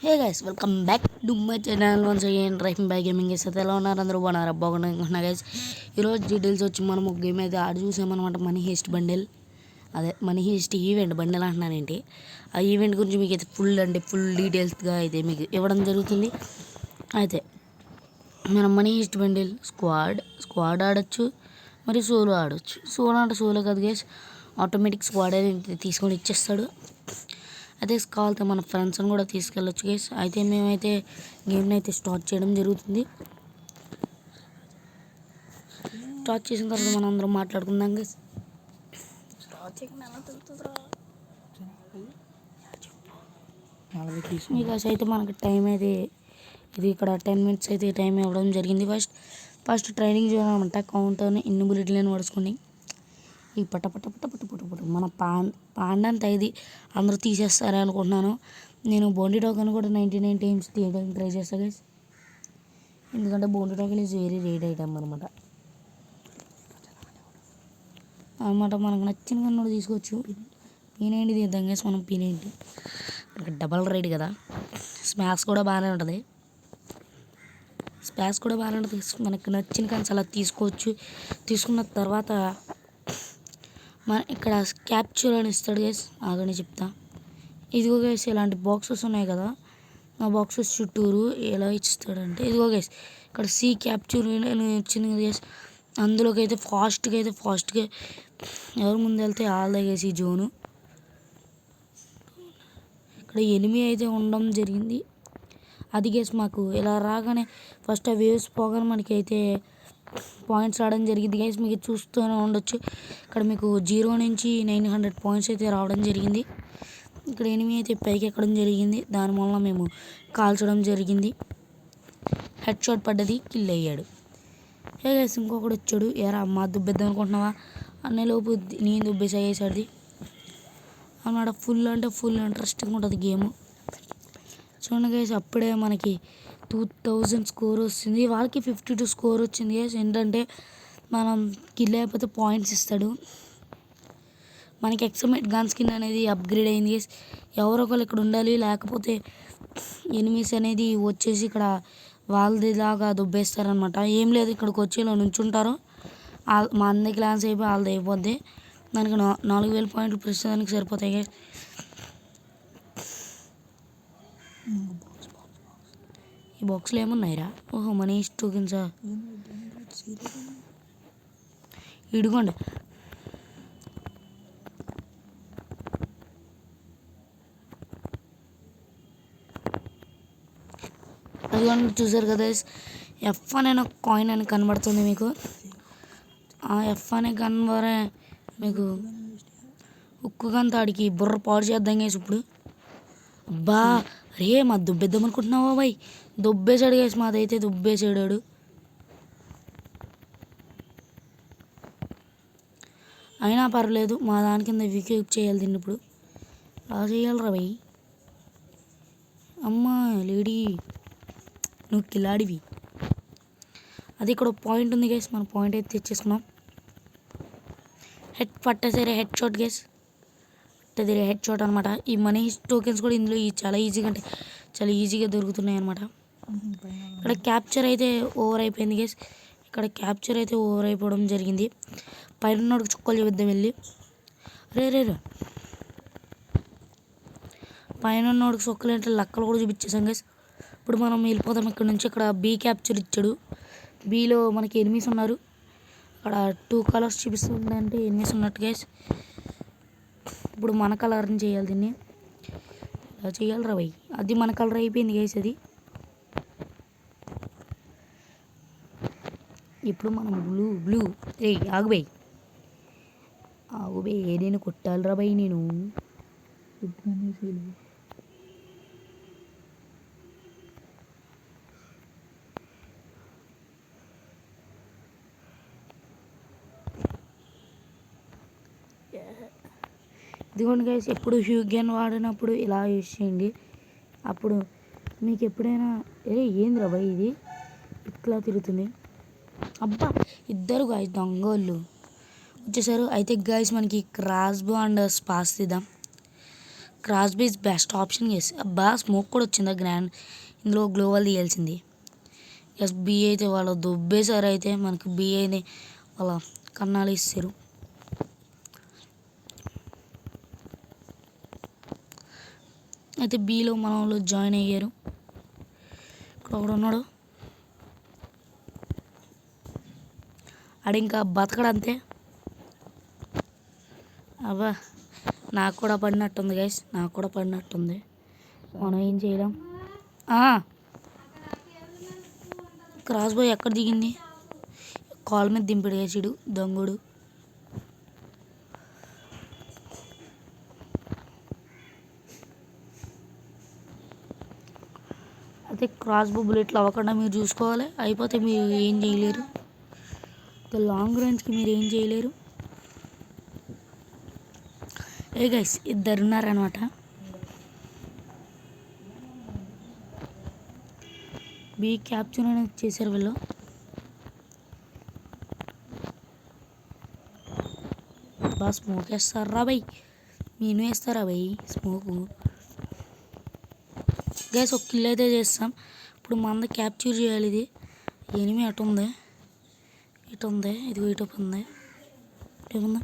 Hey guys welcome back to my channel once again రైఫింగ్ by gaming guys అయితే ఎలా ఉన్నారు అందరూ బాగున్నారా బాగున్నా గైస్ ఈరోజు డీటెయిల్స్ వచ్చి మనం ఒక గేమ్ అయితే ఆడి చూసామన్నమాట మనీ హీస్ట్ బండిల్ అదే మనీ హీస్ట్ ఈవెంట్ బండిల్ అంటున్నానేంటి ఆ ఈవెంట్ గురించి మీకు అయితే ఫుల్ డీటెయిల్స్గా అయితే మీకు ఇవ్వడం జరుగుతుంది అయితే మనం మనీ హీస్ట్ బండిల్ స్క్వాడ్ ఆడొచ్చు మరి సోలో ఆడొచ్చు సోలో కాదు గైస్ ఆటోమేటిక్ స్క్వాడ్ అనేది తీసుకొని ఇచ్చేస్తాడు అయితే కావాలితే మన ఫ్రెండ్స్ని కూడా తీసుకెళ్ళొచ్చు గైస్ అయితే మేమైతే గేమ్ని అయితే స్టార్ట్ చేయడం జరుగుతుంది స్టార్ట్ చేసిన తర్వాత మనం అందరం మాట్లాడుకుందాం గైస్ గైస్ అయితే మనకి టైం అయితే ఇది ఇక్కడ 10 minutes అయితే టైం ఇవ్వడం జరిగింది ఫస్ట్ ట్రైనింగ్ చేయమంట కౌంటర్ని ఇన్ని బుల్లెట్లను పడుచుకోండి ఈ పట్ట మన పాండంతా ఇది అందరూ తీసేస్తారని అనుకుంటున్నాను నేను బౌండరీ టోకెన్ కూడా 99 times తీయడానికి ట్రై చేస్తాను గైస్ ఎందుకంటే boundary token is very rate item అనమాట మనకు నచ్చిన కన్నా తీసుకోవచ్చు పీనేంటి తీద్దాం గైస్ మనం పీనేంటి మనకి డబల్ రేట్ కదా స్మాక్స్ కూడా బాగానే ఉంటుంది మనకి నచ్చిన కానీ అలా తీసుకోవచ్చు తీసుకున్న తర్వాత మన ఇక్కడ క్యాప్చర్ అని ఇస్తాడు గైస్ ఆగని చెప్తా ఇదిగో గైస్ ఇలాంటి బాక్సెస్ ఉన్నాయి కదా ఆ బాక్సెస్ చుట్టూరు ఎలా ఇస్తాడంటే ఇదిగో గైస్ ఇక్కడ సీ క్యాప్చర్ అని వచ్చింది కదా గైస్ అందులోకి అయితే ఫాస్ట్గా ఎవరు ముందు వెళ్తే వాళ్ళదే గైస్ ఈ జోను ఇక్కడ ఎనిమి అయితే ఉండడం జరిగింది అది గైస్ మాకు ఇలా రాగానే ఫస్ట్ ఆ వేవ్స్ పోగానే మనకి అయితే పాయింట్స్ రావడం జరిగింది గైస్ మీకు చూస్తూనే ఉండొచ్చు ఇక్కడ మీకు 0 నుంచి 900 పాయింట్స్ అయితే రావడం జరిగింది ఇక్కడ ఎనిమి అయితే పైకి ఎక్కడం జరిగింది దానివల్ల మేము కాల్చడం జరిగింది హెడ్ షాట్ పడ్డది కిల్ అయ్యాడు హే గైస్ ఇంకొకడు వచ్చాడు ఎరా మా దుబ్బేద్దాం అనుకుంటున్నావా అన్నేలోపు నేను దుబ్బేసాగేసాడిది అన్నమాట ఫుల్ ఇంట్రెస్టింగ్ ఉంటుంది గేమ్ చూడండి గైస్ అప్పుడే మనకి 2000 స్కోర్ వస్తుంది వాళ్ళకి 52 స్కోర్ వచ్చింది గైస్ ఏంటంటే మనం కిల్ అయిపోతే పాయింట్స్ ఇస్తాడు మనకి ఎక్స్ఎంఎట్ గన్ స్కిన్ అనేది అప్గ్రేడ్ అయింది గైస్ ఎవరో ఒకరు ఇక్కడ ఉండాలి లేకపోతే ఎనిమీస్ అనేది వచ్చేసి ఇక్కడ వాళ్ళది లాగా దుబ్బేస్తారనమాట ఏం లేదు ఇక్కడికి వచ్చి ఇలా నుంచుంటారు మా అందరి క్లాన్స్ అయిపోయి వాళ్ళది అయిపోద్ది దానికి 4000 పాయింట్లు ప్రస్తుతానికి సరిపోతాయి గైస్ ఈ బాక్స్లో ఏమున్నాయిరా ఓహో మనీ టోకెన్సా ఇడుకోండి అదిగోండి చూసారు కదా ఎఫ్ అనే కాయిన్ అని కనబడుతుంది మీకు ఆ ఎఫ్ అనే గన్ ద్వారా మీకు ఉక్కు గన్ తాడికి బుర్ర పాడు చేద్దాం గేసి ఇప్పుడు అబ్బా రే మా దుబ్బేద్దాం అనుకుంటున్నావా బాయ్ దుబ్బేసాడు గేసి మాదైతే దుబ్బేసాడాడు అయినా పర్లేదు మా దాని కింద వికెట్ చేయాలి దీన్ని ఇప్పుడు అలా చేయాలరా బాయ్ అమ్మా లేడీ నువ్వు కిలాడివి అది ఇక్కడ పాయింట్ ఉంది గేస్ మన పాయింట్ అయితే తెచ్చేసుకున్నాం పట్టేసరే హెడ్ షాట్ గేస్ పట్టేది హెడ్ షాట్ అనమాట ఈ మనీ టోకెన్స్ కూడా ఇందులో చాలా ఈజీగా దొరుకుతున్నాయి అనమాట ఇక్కడ క్యాప్చర్ అయితే ఓవర్ అయిపోయింది గేస్ ఇక్కడ క్యాప్చర్ అయితే ఓవర్ అయిపోవడం జరిగింది పైన ఉన్నోడికి చుక్కలు చూపిద్దాం వెళ్ళి రే పైన ఉన్నోడికి చుక్కలు అంటే లక్కలు కూడా చూపించేసాం గేస్ ఇప్పుడు మనం వెళ్ళిపోతాం ఇక్కడ నుంచి ఇక్కడ బీ క్యాప్చర్ ఇచ్చాడు బీలో మనకి ఎనిమిస్ ఉన్నారు అక్కడ 2 కలర్స్ చూపిస్తుంది అంటే ఎనిమిస్ ఉన్నట్టు గైస్ ఇప్పుడు మన కలర్ని చేయాలి దీన్ని ఇలా చేయాలి రా భయ్ అది మన కలర్ అయిపోయింది గైస్ అది ఇప్పుడు మనం బ్లూ రే ఆగు బై నేను కొట్టాలిరా భయ్ నేను ఇదిగోండి గైస్ ఎప్పుడు హ్యూగన్ వాడినప్పుడు ఇలా యూజ్ చేయండి అప్పుడు మీకు ఎప్పుడైనా ఏందిరా భయ్ ఇది ఇట్లా తిరుగుతుంది అబ్బా ఇద్దరు గాయస్ దొంగోళ్ళు వచ్చేసారు అయితే గాయస్ మనకి క్రాస్ బో అండ్ స్పాస్ తీద్దాం cross base best option guys. అబ్బా స్మోక్ కూడా వచ్చిందా గ్రాండ్, ఇందులో గ్లోవల్ తీయాల్సింది. ఎస్ బి అయితే వాళ్ళు దుబ్బేశారు, అయితే మనకి బి అయితే వాళ్ళ కన్నాలు ఇస్తారు. అయితే బీలో మన వాళ్ళు జాయిన్ అయ్యారు. ఇక్కడ ఒకడు ఉన్నాడు, ఆడు ఇంకా బతకడంతే. అబ్బా నాకు కూడా పడినట్టుంది గైస్, నాకు కూడా పడినట్టుంది. మనం ఏం చేయలేం. క్రాస్ బాయ్ ఎక్కడ దిగింది? కాల్ మీద దింపాడు వేసాడు దొంగడు. అయితే క్రాస్ బో బుల్లెట్లు అవ్వకుండా మీరు చూసుకోవాలి, అయిపోతే మీరు ఏం చేయలేరు. లాంగ్ రేంజ్కి మీరు ఏం చేయలేరు. ఏ గైస్ ఇద్దరు ఉన్నారనమాట. బీ క్యాప్చర్ అనేది చేశారు వీళ్ళు. బాగా స్మోక్ వేస్తారా బై, నేను వేస్తారా బై స్మోకు. గైస్ ఒక కిల్ అయితే చేస్తాం. ఇప్పుడు మంద క్యాప్చర్ చేయాలి. ఇది ఎనిమి అటు ఉంది, ఇటు ఉంది, ఇదిగో ఇటు ఉంది, ఏముంది.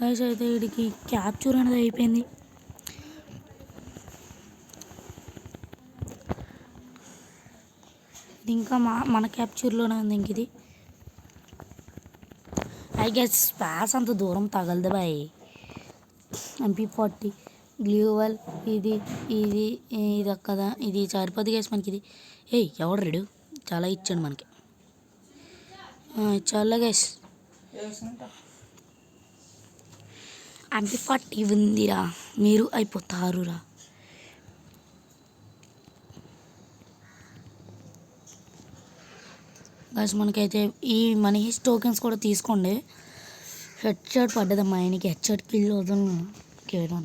గైస్ అయితే వీడికి క్యాప్చర్ అనేది అయిపోయింది. ఇది ఇంకా మన క్యాప్చర్లోనే ఉంది. ఇంక ఇది ఐ గెస్ స్పాస్ అంత దూరం తగలదు బాయ్. MP40 గ్లూవల్ ఇది ఇది ఇది కదా, ఇది సరిపోద్ది గైస్ మనకి. ఇది ఎవడు రెడు చాలా ఇచ్చాడు మనకి. చాలా గైస్ MP40 ఉందిరా, మీరు అయిపోతారురా. గైస్ మనకైతే ఈ మనీ టోకెన్స్ కూడా తీసుకోండి. హెడ్ షాట్ పడ్డదమ్మా ఆయనకి, హెడ్ షాట్ కిల్ వదలను కేవలం.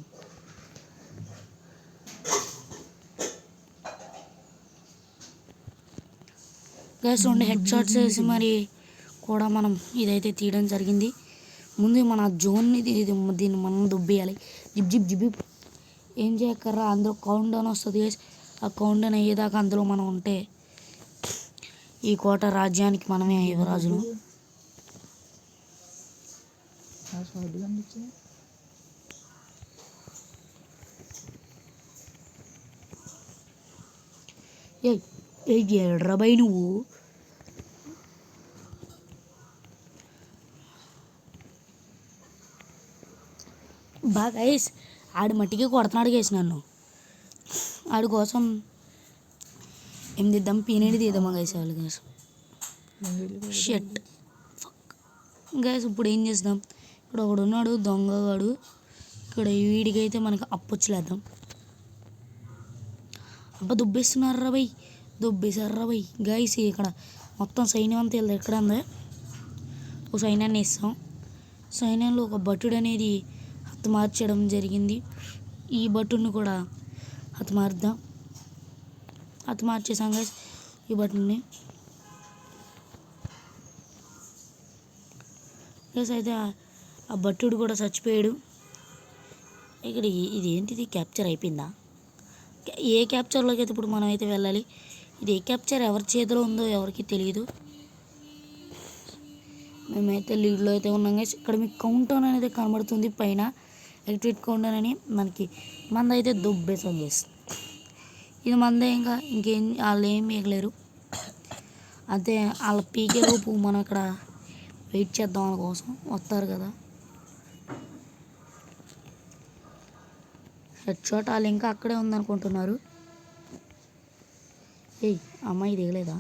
గైస్ 2 హెడ్ షాట్స్ వేసి మరి కూడా మనం ఇదైతే తీయడం జరిగింది. ముందు మన జోన్ని దీన్ని మనం దుబ్బేయాలి. జిబ్ జిబ్ జిబ్ ఏం చేయక్కర్రా, అందులో కౌంట్ డౌన్ వస్తుంది గైస్. ఆ కౌంట్ డౌన్ అయ్యేదాకా అందులో మనం ఉంటే ఈ కోట రాజ్యానికి మనమే యువరాజులు. ఎడ్రబై నువ్వు బాగా గైస్ ఆడి మట్టికి కొడుతున్నాడు గైస్ నన్ను. ఆడి కోసం ఏం తీద్దాం, పీనేది తీద్దామా గైస్ వాళ్ళు గైస్. షెట్ గైస్ ఇప్పుడు ఏం చేద్దాం, ఇక్కడ ఒకడు ఉన్నాడు దొంగగాడు. ఇక్కడ వీడికైతే మనకి అప్పొచ్చులేద్దాం. అబ్బా దుబ్బేస్తున్నారా బై, దుబ్బేశారా బై. గైస్ ఇక్కడ మొత్తం సైన్యం అంతా వెళ్దాం. ఎక్కడ ఉందా ఒక సైన్యాన్ని ఇస్తాం. సైన్యంలో ఒక భటుడు అనేది హతమార్చడం జరిగింది. ఈ భటుడిని కూడా హతమార్చేసాం గైస్ ఈ భటుడిని. గైస్ అయితే ఆ భటుడు కూడా చచ్చిపోయాడు. ఇక్కడ ఇది ఏంటిది, క్యాప్చర్ అయిపోయిందా? ఏ క్యాప్చర్లోకి అయితే ఇప్పుడు మనం అయితే వెళ్ళాలి. ఇది ఏ క్యాప్చర్ ఎవరి చేతిలో ఉందో ఎవరికి తెలియదు. మేమైతే లీడ్లో అయితే ఉన్నాం గైస్. ఇక్కడ మీకు కౌంట్ డౌన్ అనేది కనబడుతుంది పైన, యాక్టివేట్ కౌంట్ డౌన్ అని. మనకి మంద అయితే దుబ్బేసాం గైస్. ఇది మందే, ఇంకా ఇంకేం వాళ్ళు ఏం మిగలేరు. అదే వాళ్ళ పీకే లోపు మనం ఇక్కడ వెయిట్ చేద్దాం, వాళ్ళ కోసం వస్తారు కదా. హెడ్ షాట్ వాళ్ళు ఇంకా అక్కడే ఉందనుకుంటున్నారు. అమ్మాయి దిగలేదా?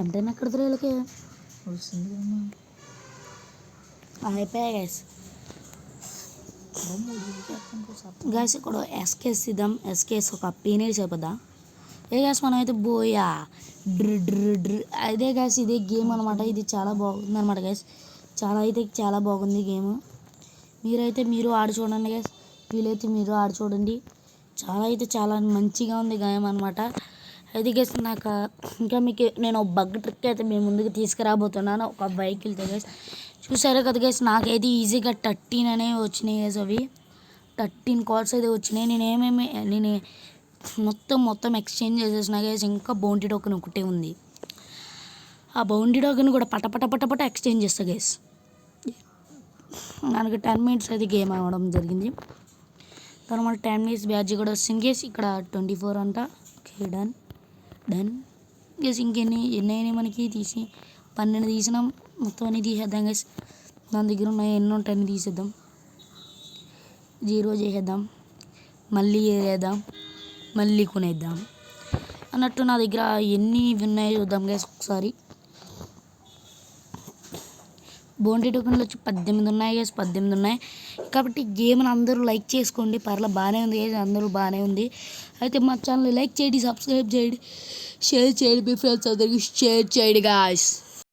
అంటే ఎక్కడ వీళ్ళకి అయిపోయా గైస్. గైస్ ఇక్కడ ఎస్కేస్ ఇద్దాం. ఎస్కేస్ ఒక పీనేది చెప్పదా. గైస్ మనం అయితే బోయా డ్ర్ అదే గైస్ ఇదే గేమ్ అనమాట. ఇది చాలా బాగుంది అనమాట గైస్. చాలా బాగుంది గేమ్. మీరు ఆడి చూడండి గైస్, వీలైతే మీరు ఆడి చూడండి. చాలా మంచిగా ఉంది గేమ్ అనమాట. అయితే గైస్ నాకు ఇంకా మీకు నేను ఒక బగ్ ట్రిక్ అయితే మేము ముందుకు తీసుకురాబోతున్నాను ఒక వెహికల్తో గైస్. చూసారా కదా గైస్, నాకైతే ఈజీగా 13 అనేవి వచ్చినాయి గైస్. అవి 13 కాల్స్ అయితే వచ్చినాయి. నేను మొత్తం ఎక్స్చేంజ్ చేసేసిన గైస్. ఇంకా బౌంటీ టోకెన్ ఒకటే ఉంది. ఆ బౌంటీ టోకెన్ కూడా పట ఎక్స్చేంజ్ చేస్తా గైస్. మనకి 10 minutes అయితే గేమ్ అవ్వడం జరిగింది. తర్వాత 10 minutes బ్యాడ్జ్ కూడా వస్తుంది గైస్. ఇక్కడ 24 అంట. Okay, done guys. ఎన్ని అయినాయి మనకి 12 తీసినాం. మొత్తం అన్ని తీసేద్దాం గైస్. దాని దగ్గర ఉన్నాయి ఎన్ని ఉంటాయని తీసేద్దాం. 0 చేసేద్దాం, మళ్ళీ వేద్దాం, మళ్ళీ కొనేద్దాం అన్నట్టు. నా దగ్గర ఎన్ని ఉన్నాయో చూద్దాం గైస్ ఒకసారి. బౌంటీ టోకెన్లు వచ్చి 18 ఉన్నాయి గైస్. 18 ఉన్నాయి కాబట్టి గేమ్ని అందరూ లైక్ చేసుకోండి. బాగానే ఉంది గైస్, అందరూ బాగానే ఉంది. అయితే మా ఛానల్ లైక్ చేయండి, సబ్స్క్రైబ్ చేయండి, షేర్ చేయండి, మీ ఫ్రెండ్స్ అందరికీ షేర్ చేయండి గాయ్స్.